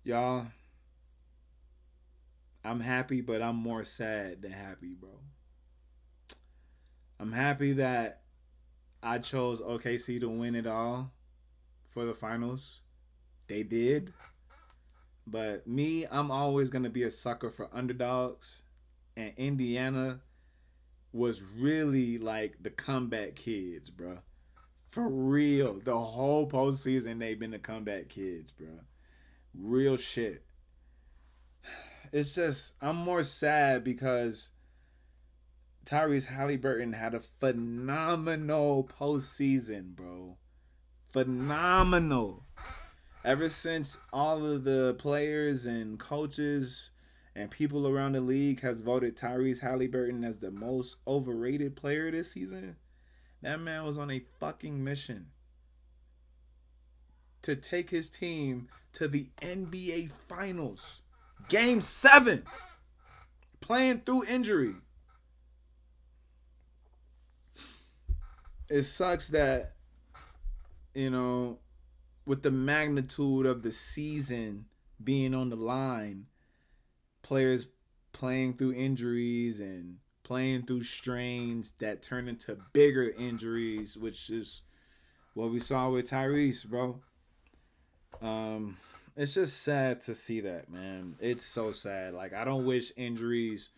Y'all, I'm happy, but I'm more sad than happy, bro. I'm happy that I chose OKC to win it all for the finals. They did. But me, I'm always going to be a sucker for underdogs. And Indiana was really like the comeback kids, bro. For real. The whole postseason, they've been the comeback kids, bro. Real shit. It's just, I'm more sad because Tyrese Haliburton had a phenomenal postseason, bro. Phenomenal. Ever since all of the players and coaches and people around the league has voted Tyrese Haliburton as the most overrated player this season, that man was on a fucking mission to take his team to the NBA Finals. Game 7. Playing through injury. It sucks that, you know, with the magnitude of the season being on the line, players playing through injuries and playing through strains that turn into bigger injuries, which is what we saw with Tyrese, bro. It's just sad to see that, man. It's so sad. Like, I don't wish injuries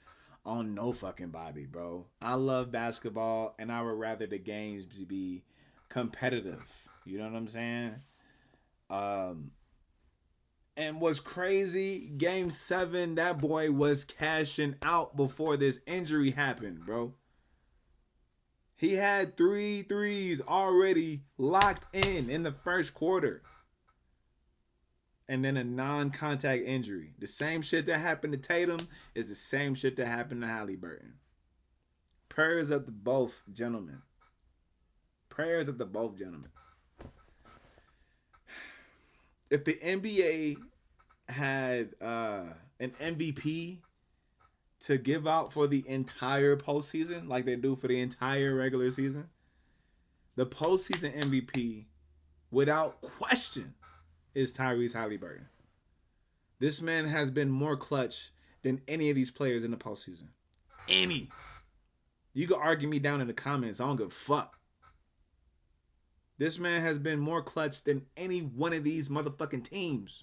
on no fucking body, bro. I love basketball, and I would rather the games be competitive. You know what I'm saying? Um, and what's crazy, game 7, that boy was cashing out before this injury happened, bro. He had 3 threes already locked in the first quarter. And then a non-contact injury. The same shit that happened to Tatum is the same shit that happened to Haliburton. Prayers up to both gentlemen. Prayers up to both gentlemen. If the NBA had an MVP to give out for the entire postseason, like they do for the entire regular season, the postseason MVP, without question, is Tyrese Haliburton. This man has been more clutch than any of these players in the postseason. Any. You can argue me down in the comments. I don't give a fuck. This man has been more clutch than any one of these motherfucking teams.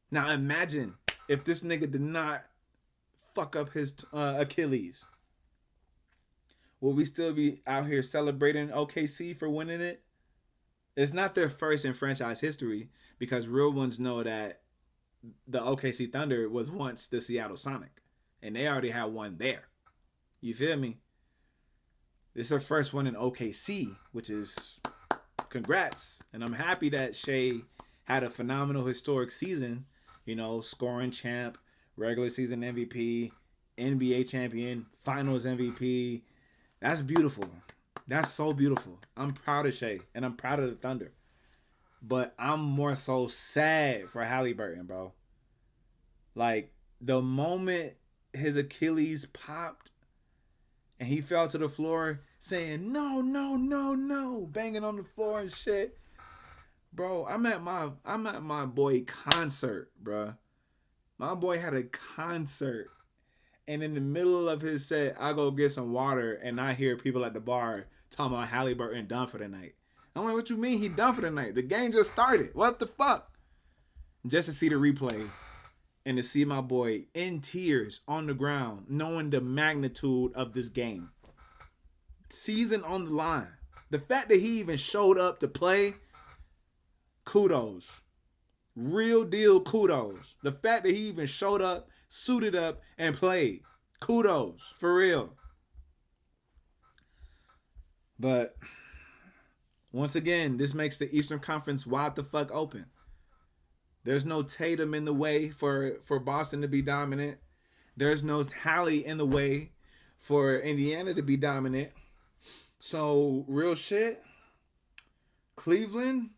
Now imagine if this nigga did not fuck up his Achilles. Will we still be out here celebrating OKC for winning it? It's not their first in franchise history because real ones know that the OKC Thunder was once the Seattle Sonic. And they already had one there. You feel me? This is her first one in OKC, which is congrats. And I'm happy that Shea had a phenomenal historic season. You know, scoring champ, regular season MVP, NBA champion, finals MVP. That's beautiful. That's so beautiful. I'm proud of Shea, and I'm proud of the Thunder. But I'm more so sad for Haliburton, bro. Like, the moment his Achilles popped and he fell to the floor saying, no, no, no, no, banging on the floor and shit. Bro, I'm at my boy concert, bro. My boy had a concert. And in the middle of his set, I go get some water, and I hear people at the bar talking about Haliburton done for the night. I'm like, what you mean he done for the night? The game just started. What the fuck? Just to see the replay and to see my boy in tears on the ground, knowing the magnitude of this game. Season on the line. The fact that he even showed up to play, kudos. Real deal kudos. The fact that he even showed up, suited up, and played. Kudos. For real. But once again, this makes the Eastern Conference wide the fuck open. There's no Tatum in the way for Boston to be dominant. There's no Tally in the way for Indiana to be dominant. So, real shit. Cleveland,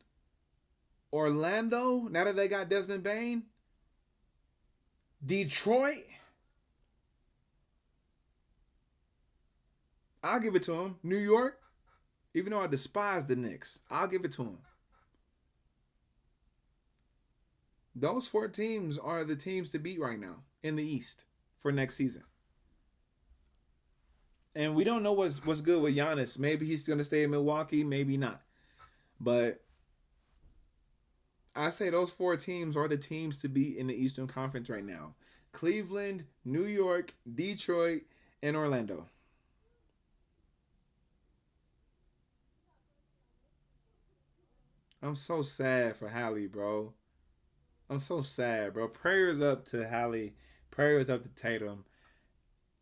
Orlando, now that they got Desmond Bain, Detroit, I'll give it to him. New York, even though I despise the Knicks, I'll give it to him. Those four teams are the teams to beat right now in the East for next season. And we don't know what's good with Giannis. Maybe he's going to stay in Milwaukee, maybe not. But I say those four teams are the teams to beat in the Eastern Conference right now. Cleveland, New York, Detroit, and Orlando. I'm so sad for Hallie, bro. I'm so sad, bro. Prayers up to Hallie. Prayers up to Tatum.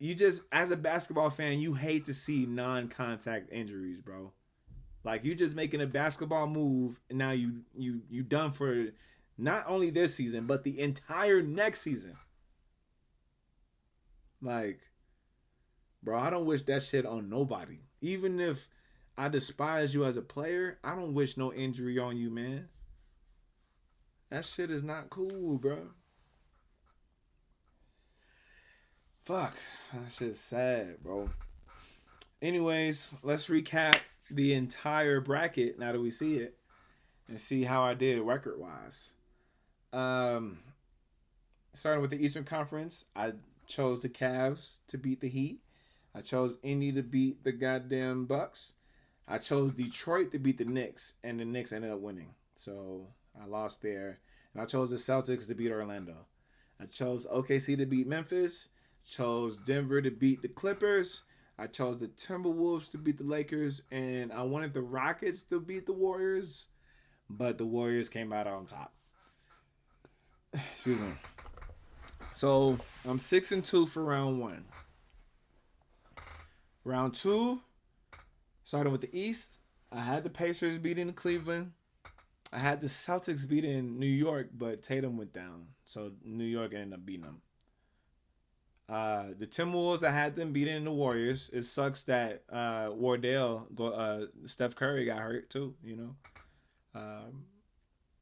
You just, as a basketball fan, you hate to see non-contact injuries, bro. Like you just making a basketball move, and now you done for not only this season but the entire next season. Like, bro, I don't wish that shit on nobody. Even if I despise you as a player, I don't wish no injury on you, man. That shit is not cool, bro. Fuck, that shit's sad, bro. Anyways, let's recap the entire bracket now that we see it and see how I did record wise. Um, Starting with the Eastern Conference, I chose the Cavs to beat the Heat. I chose Indy to beat the goddamn Bucks. I chose Detroit to beat the Knicks, and the Knicks ended up winning. So I lost there. And I chose the Celtics to beat Orlando. I chose OKC to beat Memphis. Chose Denver to beat the Clippers. I chose the Timberwolves to beat the Lakers. And I wanted the Rockets to beat the Warriors. But the Warriors came out on top. Excuse me. So I'm 6-2 for round one. Round two, starting with the East, I had the Pacers beating Cleveland. I had the Celtics beating New York, but Tatum went down. So New York ended up beating them. The Timberwolves, I had them beating the Warriors. It sucks that Steph Curry got hurt too, you know.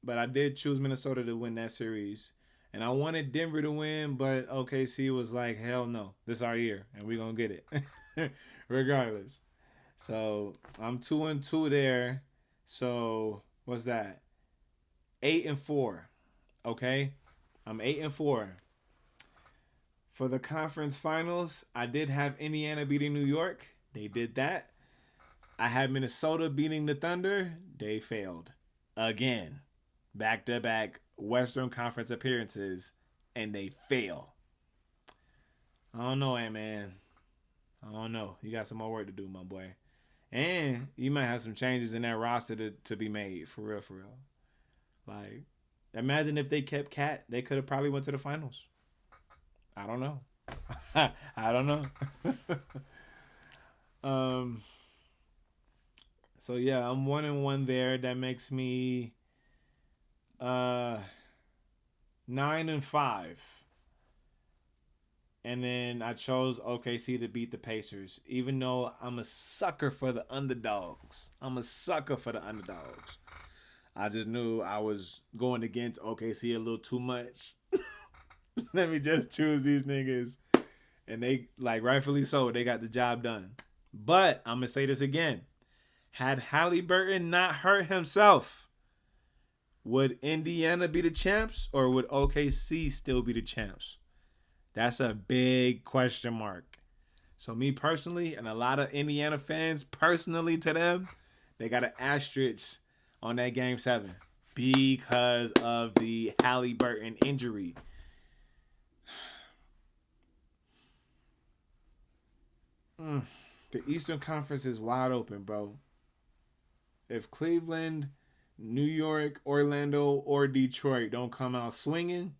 But I did choose Minnesota to win that series. And I wanted Denver to win, but OKC was like, hell no. This is our year, and we're going to get it. Regardless. So, I'm 2-2 there. So, what's that? 8-4. Okay? I'm 8-4. For the conference finals, I did have Indiana beating New York. They did that. I had Minnesota beating the Thunder. They failed. Again. Back-to-back Western Conference appearances, and they fail. I don't know, man. I don't know. You got some more work to do, my boy. And you might have some changes in that roster to be made, for real, for real. Like, imagine if they kept Cat, they could have probably went to the finals. I don't know. I don't know. So yeah, I'm 1-1 there. That makes me 9-5. And then I chose OKC to beat the Pacers, even though I'm a sucker for the underdogs. I just knew I was going against OKC a little too much. Let me just choose these niggas. And they, like, rightfully so, they got the job done. But I'm going to say this again. Had Haliburton not hurt himself, would Indiana be the champs or would OKC still be the champs? That's a big question mark. So me personally, and a lot of Indiana fans, personally to them, they got an asterisk on that Game 7 because of the Haliburton injury. The Eastern Conference is wide open, bro. If Cleveland, New York, Orlando, or Detroit don't come out swinging,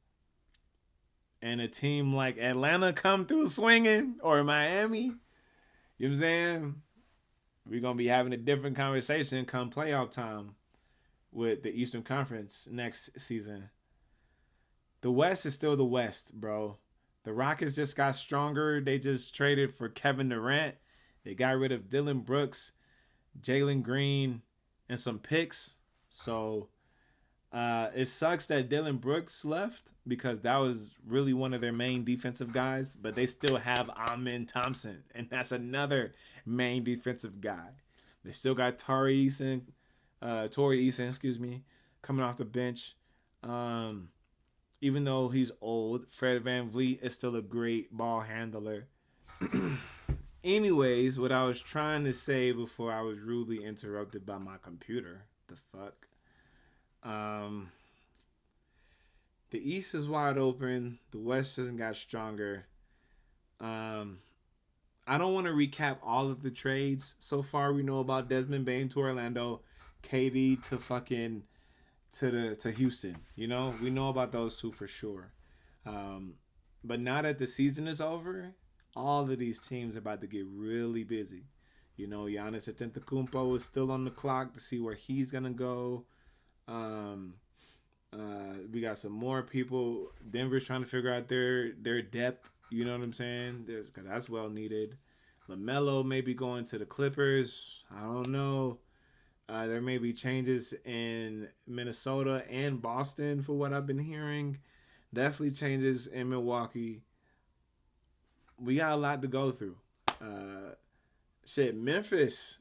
and a team like Atlanta come through swinging, or Miami, you know what I'm saying? We're going to be having a different conversation come playoff time with the Eastern Conference next season. The West is still the West, bro. The Rockets just got stronger. They just traded for Kevin Durant. They got rid of Dylan Brooks, Jalen Green, and some picks. So it sucks that Dylan Brooks left because that was really one of their main defensive guys. But they still have Amen Thompson, and that's another main defensive guy. They still got Torrey Eason, coming off the bench. Even though he's old, Fred VanVleet is still a great ball handler. Anyways, what I was trying to say before I was rudely interrupted by my computer. The fuck? Um, the East is wide open. The West hasn't got stronger. Um, I don't want to recap all of the trades so far. We know about Desmond Bain to Orlando, KD to fucking to Houston. You know, we know about those two for sure. Um, but now that the season is over, all of these teams are about to get really busy. You know, Giannis Antetokounmpo is still on the clock to see where he's gonna go. Um, we got some more people. Denver's trying to figure out their depth. You know what I'm saying? Cause that's well needed. LaMelo may be going to the Clippers. I don't know. There may be changes in Minnesota and Boston for what I've been hearing. Definitely changes in Milwaukee. We got a lot to go through. Memphis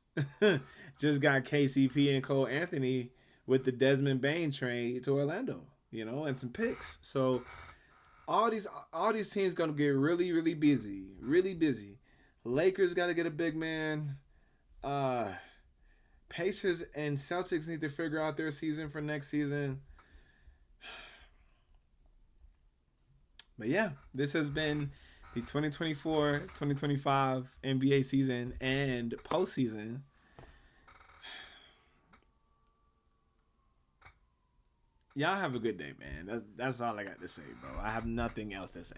just got KCP and Cole Anthony with the Desmond Bain trade to Orlando, you know, and some picks. So all these teams gonna get really, really busy. Really busy. Lakers gotta get a big man. Pacers and Celtics need to figure out their season for next season. But yeah, this has been the 2024-2025 NBA season and postseason. Y'all have a good day, man. That's all I got to say, bro. I have nothing else to say.